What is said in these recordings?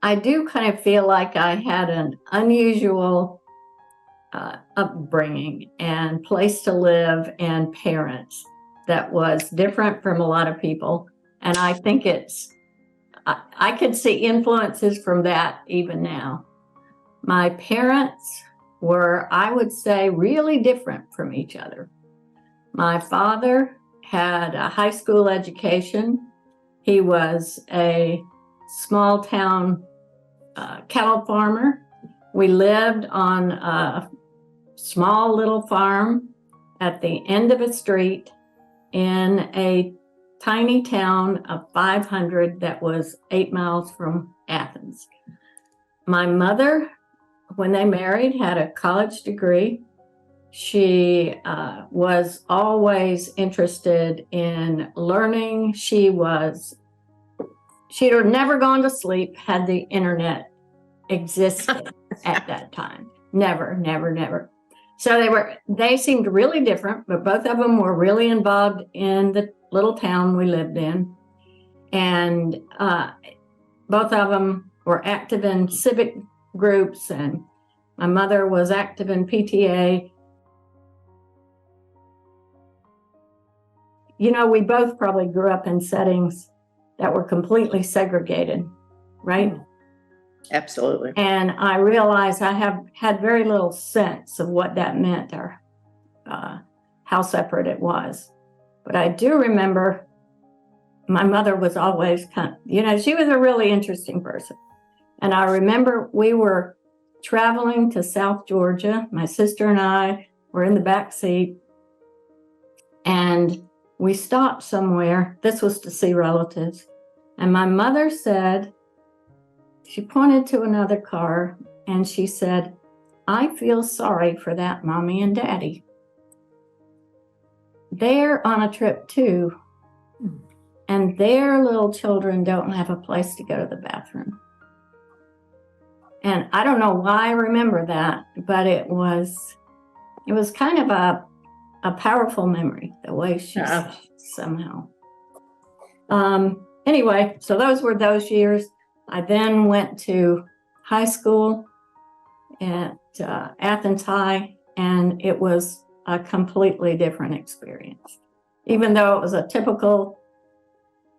I do kind of feel like I had an unusual upbringing and place to live and parents that was different from a lot of people. And I think I could see influences from that even now. My parents were, I would say, really different from each other. My father had a high school education. He was a small town cattle farmer. We lived on a small little farm at the end of a street in a tiny town of 500 that was 8 miles from Athens. My mother, when they married, had a college degree. She was always interested in learning. She'd never gone to sleep had the internet existed at that time. Never, never, never. So they seemed really different, but both of them were really involved in the little town we lived in. And both of them were active in civic groups, and my mother was active in PTA. You know, we both probably grew up in settings that were completely segregated, right? Absolutely. And I realized I have had very little sense of what that meant or how separate it was. But I do remember my mother was always she was a really interesting person. And I remember we were traveling to South Georgia. My sister and I were in the back seat, and we stopped somewhere. This was to see relatives. And my mother said, she pointed to another car and she said, "I feel sorry for that mommy and daddy. They're on a trip too, and their little children don't have a place to go to the bathroom." And I don't know why I remember that, but it was kind of a powerful memory, the way she said somehow. Anyway, so those were those years. I then went to high school at Athens High, and it was a completely different experience. Even though it was a typical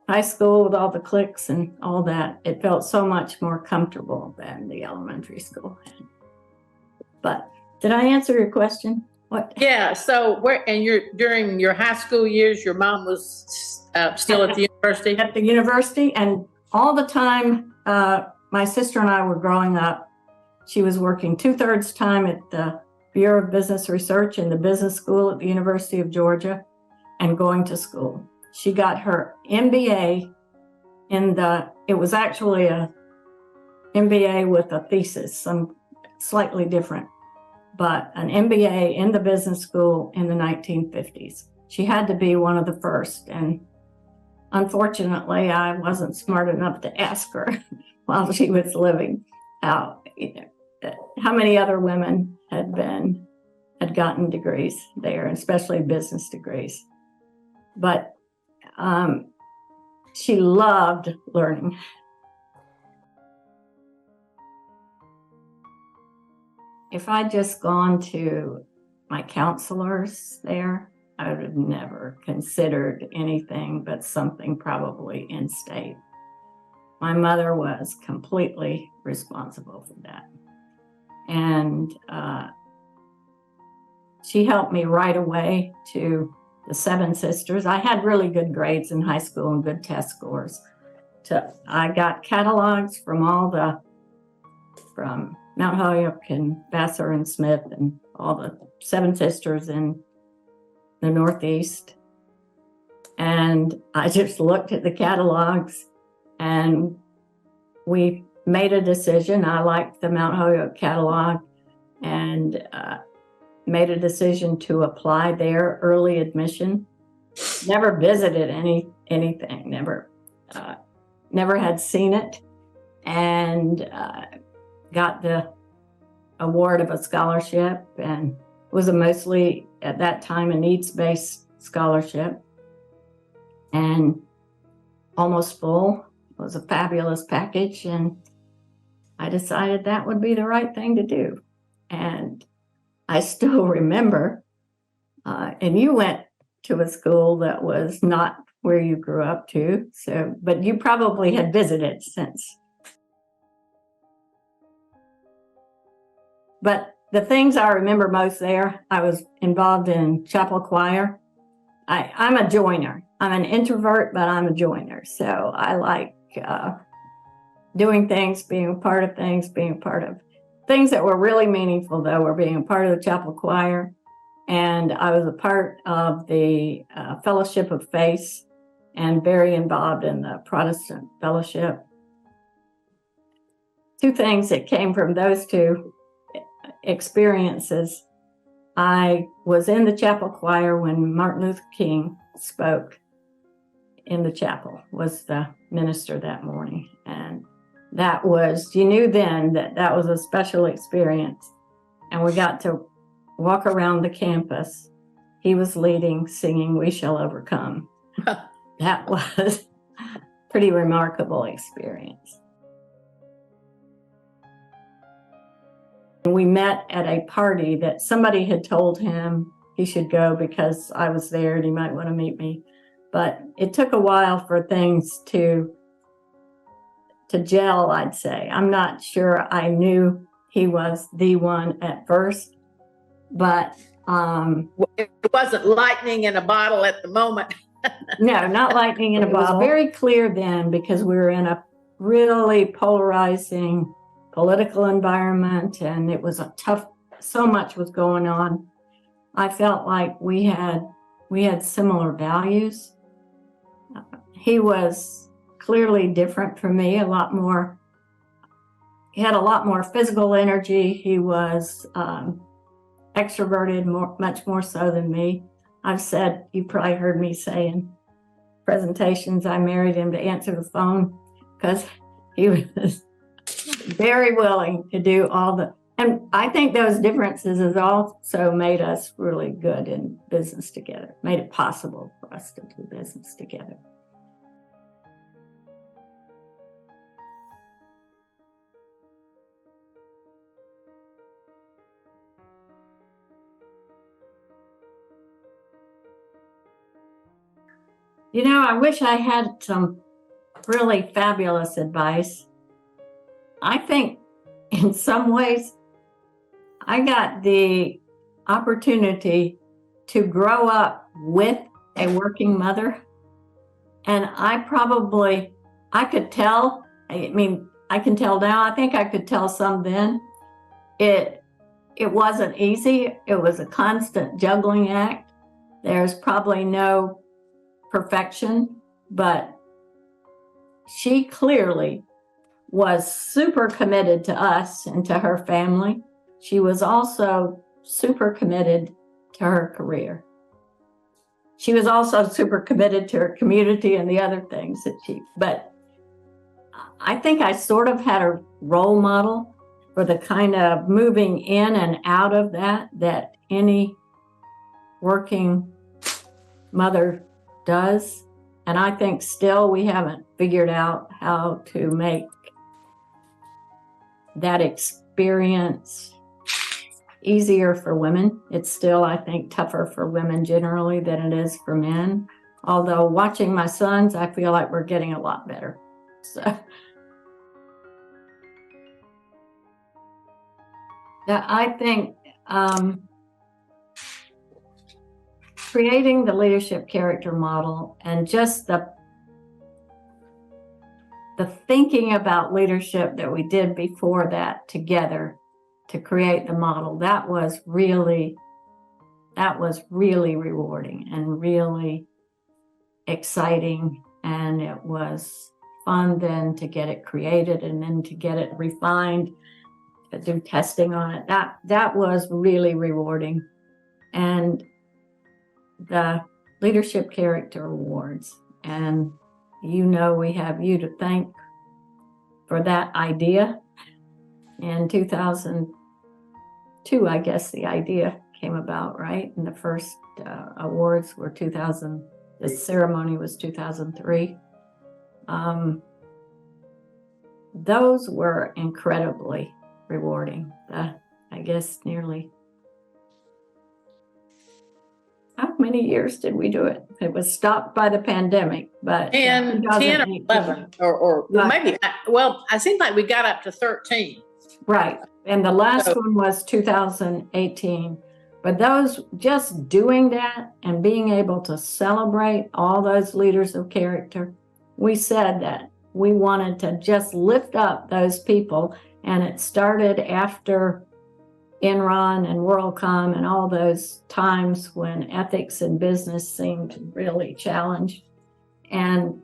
high school with all the cliques and all that, it felt so much more comfortable than the elementary school. But did I answer your question? What? Yeah. So during your high school years, your mom was still at the university? At the university, and all the time my sister and I were growing up, she was working 2/3 time at the Bureau of Business Research in the business school at the University of Georgia and going to school. She got her MBA it was actually a MBA with a thesis, some slightly different, but an MBA in the business school in the 1950s. She had to be one of the first, and unfortunately, I wasn't smart enough to ask her while she was living out, how many other women had gotten degrees there, especially business degrees. But she loved learning. If I'd just gone to my counselors there, I would have never considered anything but something probably in state. My mother was completely responsible for that. And she helped me right away to the 7 sisters. I had really good grades in high school and good test scores. I got catalogs from Mount Holyoke and Vassar and Smith and all the 7 sisters in the Northeast. And I just looked at the catalogs, and we made a decision. I liked the Mount Holyoke catalog, and made a decision to apply there, early admission. Never visited anything, never had seen it, and got the award of a scholarship, and was mostly at that time a needs-based scholarship, and almost full. It was a fabulous package, and I decided that would be the right thing to do. And I still remember, and you went to a school that was not where you grew up to, so, but you probably had visited since. But the things I remember most there, I was involved in chapel choir. I'm a joiner. I'm an introvert, but I'm a joiner. So I like doing things, being a part of things, being a part of things that were really meaningful, though, were being a part of the chapel choir. And I was a part of the Fellowship of Faith and very involved in the Protestant Fellowship. Two things that came from those two experiences. I was in the chapel choir when Martin Luther King spoke in the chapel, was the minister that morning. And that was, you knew then that that was a special experience. And we got to walk around the campus. He was leading, singing, "We Shall Overcome." That was a pretty remarkable experience. We met at a party that somebody had told him he should go because I was there and he might want to meet me. But it took a while for things to gel, I'd say. I'm not sure I knew he was the one at first, but It wasn't lightning in a bottle at the moment. no, not lightning in a bottle. It was very clear then, because we were in a really polarizing political environment, and it was a tough, so much was going on. I felt like we had similar values. He was clearly different from me, he had a lot more physical energy. He was extroverted, much more so than me. I've said, you probably heard me say in presentations, I married him to answer the phone, because he was very willing to do all the, and I think those differences has also made us really good in business together, made it possible for us to do business together. You know, I wish I had some really fabulous advice. I think in some ways I got the opportunity to grow up with a working mother. And I could tell, I can tell now, I think I could tell some then. It wasn't easy. It was a constant juggling act. There's probably no perfection, but she clearly was super committed to us and to her family. She was also super committed to her career. She was also super committed to her community and the other things but I think I sort of had a role model for the kind of moving in and out of that any working mother does. And I think still we haven't figured out how to make that experience easier for women. It's still, I think, tougher for women generally than it is for men. Although watching my sons, I feel like we're getting a lot better. So I think creating the leadership character model and just the thinking about leadership that we did before that together to create the model, that was really rewarding and really exciting. And it was fun then to get it created and then to get it refined, to do testing on it. That was really rewarding. And the Leadership Character Awards, and we have you to thank for that idea. In 2002, I guess the idea came about, right? And the first awards were the ceremony was 2003. those were incredibly rewarding. I guess nearly, how many years did we do it? It was stopped by the pandemic, but 10 or 2018. 11, or well, Right. maybe, well, I seem like we got up to 13. Right. And the last So- one was 2018. But those, just doing that and being able to celebrate all those leaders of character, we said that we wanted to just lift up those people. And it started after Enron and WorldCom and all those times when ethics in business seemed really challenged. And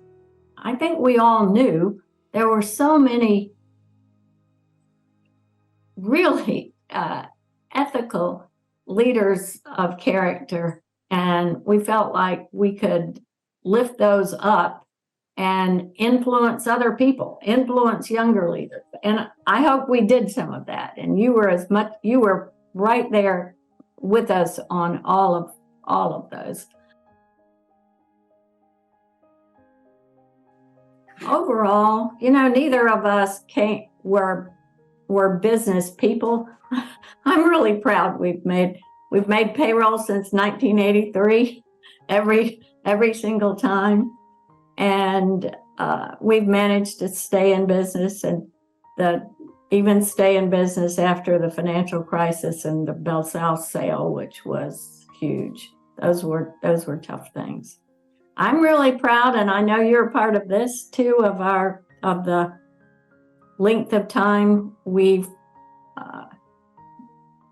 I think we all knew there were so many really ethical leaders of character, and we felt like we could lift those up and influence other people, influence younger leaders. And I hope we did some of that. And you were right there with us on all of those. Overall, neither of us were business people. I'm really proud we've made payroll since 1983, every single time, and we've managed to stay in business and even stay in business after the financial crisis and the Bell South sale, which was huge. Those were tough things. I'm really proud, and I know you're a part of this too, of the length of time we've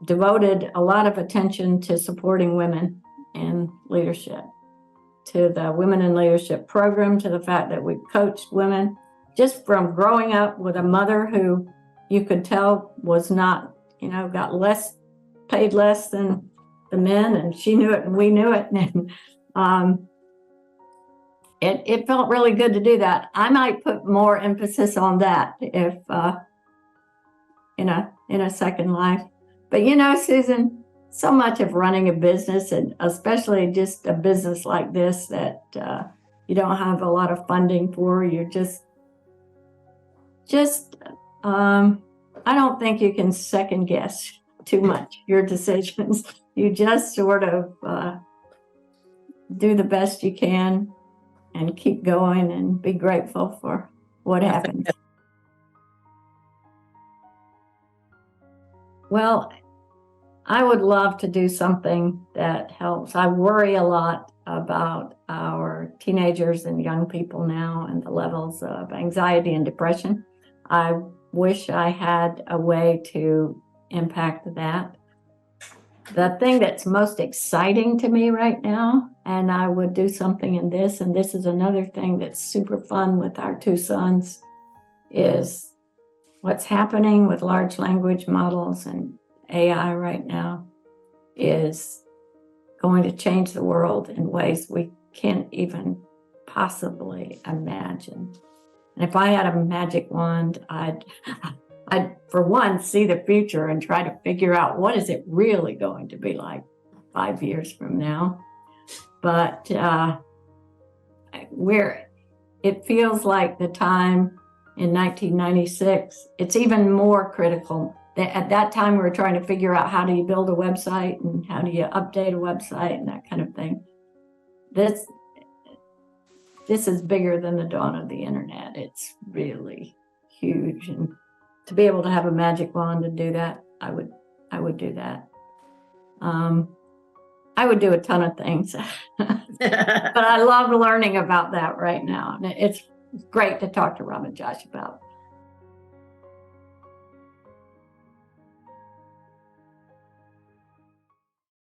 devoted a lot of attention to supporting women in leadership, to the Women in Leadership program, to the fact that we coached women just from growing up with a mother who you could tell was not, got paid less than the men, and she knew it and we knew it. And it felt really good to do that. I might put more emphasis on that if in a second life. But Susan, so much of running a business, and especially just a business like this that you don't have a lot of funding for, you're just I don't think you can second guess too much your decisions. You just sort of do the best you can and keep going and be grateful for what happens. Well, I would love to do something that helps. I worry a lot about our teenagers and young people now and the levels of anxiety and depression. I wish I had a way to impact that. The thing that's most exciting to me right now, and I would do something in this, and this is another thing that's super fun with our two sons, is what's happening with large language models and AI right now is going to change the world in ways we can't even possibly imagine. And if I had a magic wand, I'd for one see the future and try to figure out what is it really going to be like 5 years from now. But it feels like the time in 1996, it's even more critical. At that time, we were trying to figure out how do you build a website and how do you update a website and that kind of thing. This is bigger than the dawn of the internet. It's really huge, and to be able to have a magic wand to do that, I would do that. I would do a ton of things, but I love learning about that right now, and it's great to talk to Rob and Josh about